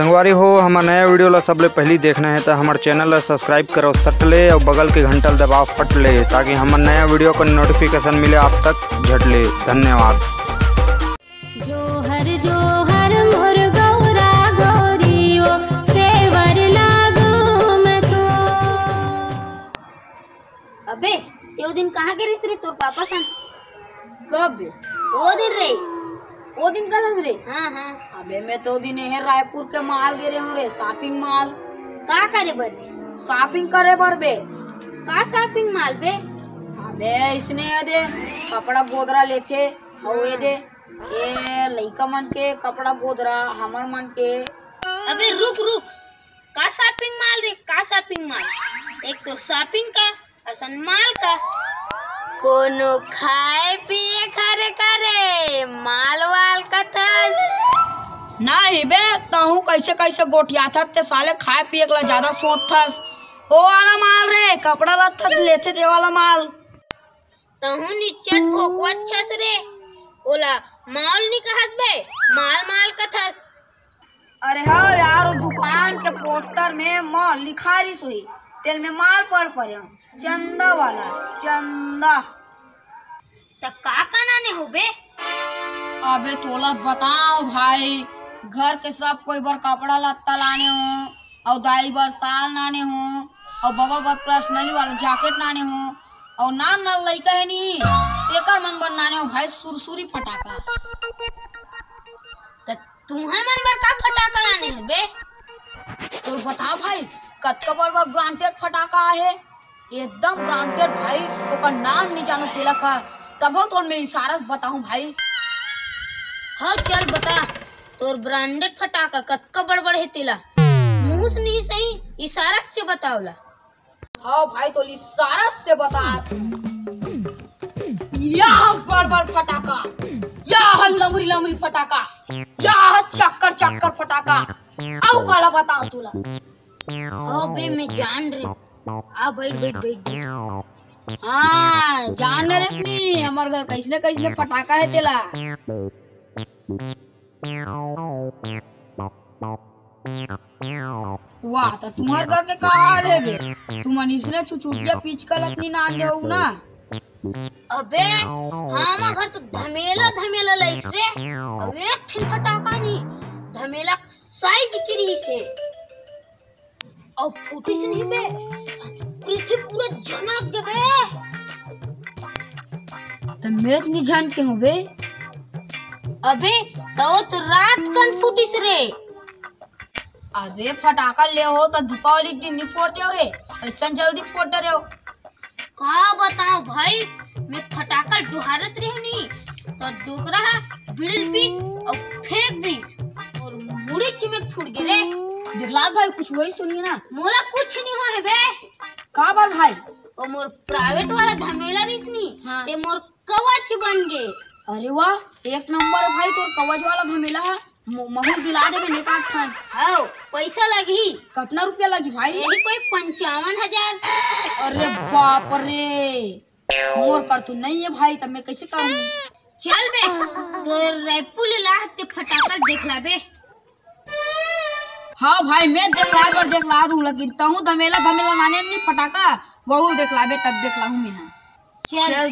संगवारी हो हमार नया वीडियो ला सबले पहली देखना है तो हमारे चैनल ला सब्सक्राइब करो सट ले और बगल के घंटल दबाव फट ले ताकि हमार नया वीडियो का नोटिफिकेशन मिले आप तक झट ले। धन्यवाद। जोहर जोहर मोर गौरा गौरियो सेवर लागो मैं तो। अबे त्यो दिन कहाँ गिरिस रे तोर पापा सन? कब? वो दिन का दस रे? हाँ। अबे मैं तो दिन है रायपुर के माल गिरे हूँ रे, शॉपिंग माल। का करे बर? शॉपिंग करे बर बे। का शॉपिंग माल बे? अबे इसने ये दे कपड़ा गोदरा लेथे और ये दे ये लइका मन के कपड़ा गोदरा हमर मन के। अबे रुक का शॉपिंग माल रे? का शॉपिंग माल? एक तो शॉपिंग का असन माल का कोनो खाए पिए खरे करे माल वाल कथस नहीं बे तहु कैसे गोठिया था ते साले खाए पिए के ज्यादा सोच थस। ओ वाला माल रे कपड़ा लत्ता लेते ते वाला माल। तहु निचट भोको अच्छा से रे ओला माल नहीं कहत बे माल कथस। अरे हाँ यार वो दुकान के पोस्टर में माल लिखा रही सोई तेल में माल पड़े चंदा वाला चंदा। तो का नाने हो बे? अबे तोला बताओ भाई घर के सब कोई बर कपड़ा लत्ता लाने हो और दाई बर साल लाने हो और बाबा बर पर्सनली वाला जैकेट लाने हो और नान लइका है नी तेकर मन बर नाने हो भाई सुरसुरी फटाका। तो तुम्हार मन बर का फटाका लाने हो बे? तो बताओ भाई कत्का बर ब्रांडेड फटाका है एकदम ब्रांडेड भाई ओकर नाम नहीं जानो तेला का तब तो मैं इशारा से बताऊं भाई। हाँ चल बता तोर ब्रांडेड फटाका कत्का बड़ है तेला मुंह से नहीं सही इशारा से बताओला। हाँ भाई तो इशारा से बता। यह बड़ फटाका यह लमरी फटाका यह चक्कर फटाका आओ काला बताओ तुला। हाँ बे मैं जान रही आ बैठ। हाँ जान रही हमार घर कैसने फटाका है तेला। वाह तो तुम्हार घर के का हाल है बे? तुम इसने चुचुटिया पीच का लतनी ना दे ना। अबे हाँ घर तो धमेला लाइस रे अब एक ठिन फटाका नहीं धमेला साइज किरी से और फूटी से नहीं बे पृथ्वी पूरा झनक गए तो मैं नहीं जानते हूँ बे। अबे तो रात कन फूटी से रे। अबे फटाका ले हो तो दीपावली दिन नहीं फोड़ते हो रे ऐसा जल्दी फोड़ रहे हो। का बताओ भाई मैं फटाका डुहारत रही नहीं तो डोकरा बिड़ल पीस और फेंक दीस और मुड़ी चिमक फूट गए रे। दिखलाल भाई कुछ वही सुनिए ना। मोला कुछ नहीं हुआ है बे। का बार भाई और मोर प्राइवेट वाला धमेला रिसनी हाँ। ते मोर कवच बन गए। अरे वाह एक नंबर है भाई तोर कवच वाला धमेला है महू दिला दे मैंने का ठन। हाँ पैसा लगी कितना रुपया लगी भाई? यही कोई 55,000। अरे बाप रे मोर पर तो नहीं है भाई तब मैं कैसे करूँ? चल बे तो रायपुर ला ते फटाका देखला बे। हाँ भाई मैं देखला दूँ लेकिन तहु धमेला नाने नहीं फटाका वही देखला बे तब देखला हूँ मैं। चल